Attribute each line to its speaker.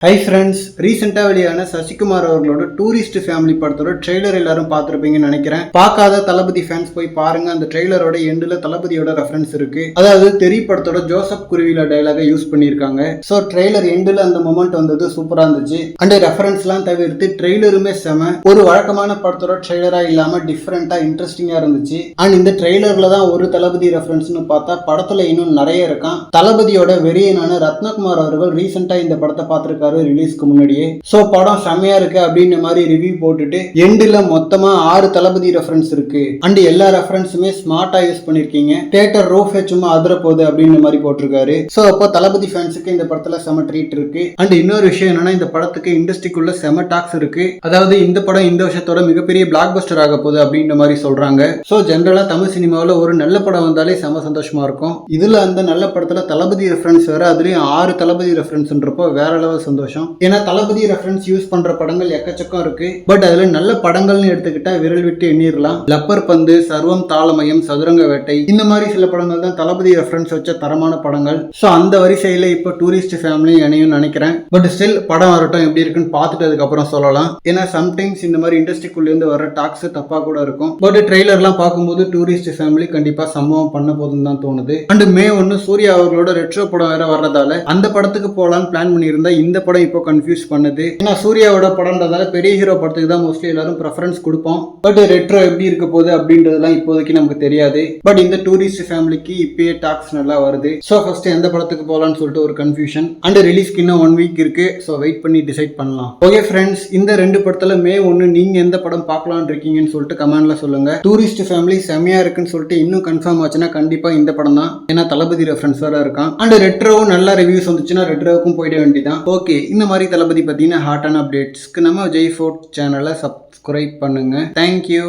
Speaker 1: Hi friends, ரீசெண்டாக வெளியான சசிகுமார் அவர்களோட டூரிஸ்ட் ஃபேமிலி படத்தோட ட்ரெய்லர் எல்லாரும் பார்த்துருப்பீங்கன்னு நினைக்கிறேன். பார்க்காத தளபதி ஃபேன்ஸ் போய் பாருங்க. அந்த ட்ரெய்லரோட எண்டில் தளபதியோட ரெஃபரன்ஸ் இருக்கு. அதாவது தெரி படத்தோட ஜோசப் குருவிலா டைலாக யூஸ் பண்ணியிருக்காங்க. ஸோ ட்ரெய்லர் எண்டில் அந்த மொமெண்ட் வந்தது சூப்பராக இருந்துச்சு. அண்ட் ரெஃபரன்ஸ்லாம் தவிர்த்து ட்ரெய்லருமே செம. ஒரு வழக்கமான படத்தோட ட்ரெய்லராக இல்லாமல் டிஃப்ரெண்ட்டாக இன்ட்ரெஸ்டிங்காக இருந்துச்சு. அண்ட் இந்த ட்ரெய்லரில் தான் ஒரு தளபதி ரெஃபரன்ஸ்னு பார்த்தா படத்தில் இன்னும் நிறைய இருக்கான். தளபதியோட வெறியனான ரத்னகுமார் அவர்கள் ரீசெண்டாக இந்த படத்தை பார்த்துருக்காரு ரிலீஸ்க்கு முன்னாடியே. சோ படம் செமையா இருக்கு அப்படின்னு மாதிரி ரிவ்யூ போட்டுட்டு எண்டில் மொத்தமா 6 தளபதி ரெஃபரன்ஸ் இருக்கு. அண்ட் எல்லா ரெஃபரன்ஸுமே ஸ்மார்ட்டா யூஸ் பண்ணிருக்கீங்க. தியேட்டர் ரோஃபே சும்மா அதிர போகுது அப்படின்னு மாதிரி போட்டிருக்காரு. சோ அப்போ தளபதி ஃபேன்ஸுக்கு இந்த படத்துல செம ட்ரீட் இருக்கு. அண்ட் இன்னொரு விஷயம் என்னன்னா, இந்த படத்துக்கு இண்டஸ்ட்ரிக்குள்ள செம டாக்ஸ் இருக்கு. அதாவது இந்த படம் இந்த வருஷத்தோட மிகப்பெரிய பிளாக் பஸ்டர் ஆக போகுது அப்படின்ற மாதிரி சொல்றாங்க. சோ ஜென்ரலா தமிழ் சினிமாவில் ஒரு நல்ல படம் வந்தாலே செம சந்தோஷமா இருக்கும். இதுல அந்த நல்ல படத்துல தளபதி ரெஃபரன்ஸ் வேற, அதுலயும் 6 தளபதி ரெஃபரன்ஸ்ன்றப்போ வேற லெவல் சந்தோஷம். ஏன்னா தளபதி ரெஃபரன்ஸ் யூஸ் பண்ற படங்கள் எக்கச்சக்கம் இருக்கு. பட் அதுல நல்ல படங்கள்னு எடுத்துக்கிட்டா விரல் விட்டு எண்ணிரலாம். லப்பர் பந்து, சர்வம் தாளமயம், சதுரங்க வேட்டை, இந்த மாதிரி சில படங்கள் தான் தளபதி ரெஃபரன்ஸ் வச்ச தரமான படங்கள். சோ அந்த வரிசையில இப்ப டூரிஸ்ட் ஃபேமிலி இணையும் நினைக்கிறேன். பட் ஸ்டில் படம் வரட்டும், எப்படி இருக்குன்னு பார்த்துட்டு அதுக்கப்புறம் சொல்லலாம். ஏன்னா சம்டைம்ஸ் இந்த மாதிரி இண்டஸ்ட்ரிக்குள்ள இருந்து வர டாக்ஸ் தப்பா கூட இருக்கும். பட் ட்ரெய்லர்லாம் பார்க்கும்போது டூரிஸ்ட் ஃபேமிலி கண்டிப்பா சம்பவம் பண்ண போதுன்னு தான் தோணுது. அண்ட் மே 1 சூர்யா அவர்களோட ரெட்ரோ படம் வேற வர்றதால அந்த படத்துக்கு போலான்னு பிளான் பண்ணியிருந்தா இந்த படம் இப்போ கன்ஃபியூஸ் பண்ணுது. ஏன்னா சூர்யாவோட படம்ன்றதால பெரிய ஹீரோ படத்துக்கு தான் மோஸ்ட்லி எல்லாரும் ப்ரெஃபரன்ஸ் கொடுப்போம். பட் ரெட்ரோ எப்படி இருக்க போகுது அப்படின்றதுலாம் இப்போதைக்கு நமக்கு தெரியாது. பட் இந்த டூரிஸ்ட் ஃபேமிலிக்கு இப்பயே டாக்ஸ் நல்லா வருது. ஸோ ஃபர்ஸ்ட் எந்த படத்துக்கு போகலான்னு சொல்லிட்டு ஒரு கன்ஃபியூஷன். அண்ட் ரிலீஸ்க்கு இன்னும் 1 வீக் இருக்கு. ஸோ வெயிட் பண்ணி டிசைட் பண்ணலாம். ஓகே ஃப்ரெண்ட்ஸ், இந்த 2 படத்துல மே 1 நீங்க எந்த படம் பார்க்கலான்னு இருக்கீங்கன்னு சொல்லிட்டு கமெண்ட்ல சொல்லுங்க. டூரிஸ்ட் ஃபேமிலி செமையா இருக்குன்னு சொல்லிட்டு இன்னும் கன்ஃபார்ம் ஆச்சுன்னா கண்டிப்பா இந்த படம் தான். ஏன்னா தளபதி ரெஃபரன்ஸ் வேற இருக்கான். அண்ட் ரெட்ரோவும் நல்ல ரிவ்யூஸ் வந்துச்சுன்னா ரெட்ரோவுக்கும் போயிட வேண்டியதான். ஓகே, இந்த மாதிரி தளபதி பத்தின ஹாட்டான அப்டேட்ஸ்க்கு நம்ம விஜய் ஃபோர்ட் சேனலை சப்ஸ்கிரைப் பண்ணுங்க. தேங்க்யூ.